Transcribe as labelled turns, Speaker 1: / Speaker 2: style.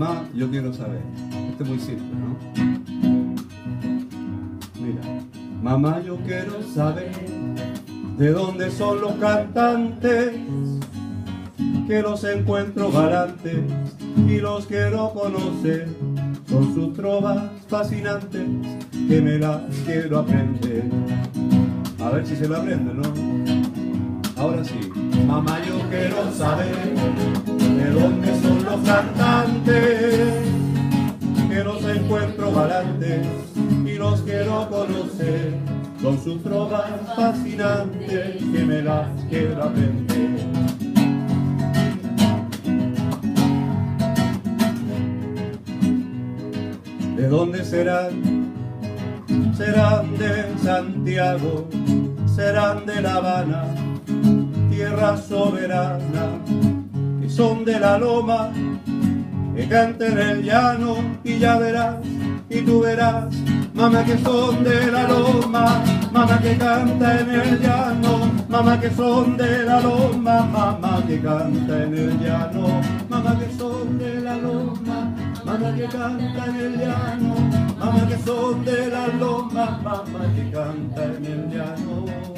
Speaker 1: Mamá, yo quiero saber. Esto es muy simple, ¿no? Mira. Mamá, yo quiero saber de dónde son los cantantes, que los encuentro galantes y los quiero conocer. Son sus trovas fascinantes que me las quiero aprender. A ver si se lo aprenden, ¿no? Ahora sí. Mamá, yo quiero saber de dónde son los cantantes, que los encuentro galantes y los quiero conocer. Son sus trovas fascinantes que me las quiero aprender. ¿De dónde serán? Serán de Santiago, serán de La Habana, tierra soberana, que son de la loma, que canten el llano y ya verás, y tú verás, mamá, que son de la loma, mamá, que canta en el llano, mamá, que son de la loma, mamá, que canta en el llano, mamá, que son de la loma, mamá, que canta en el llano, mamá, que son de la loma, mamá, que canta en el llano.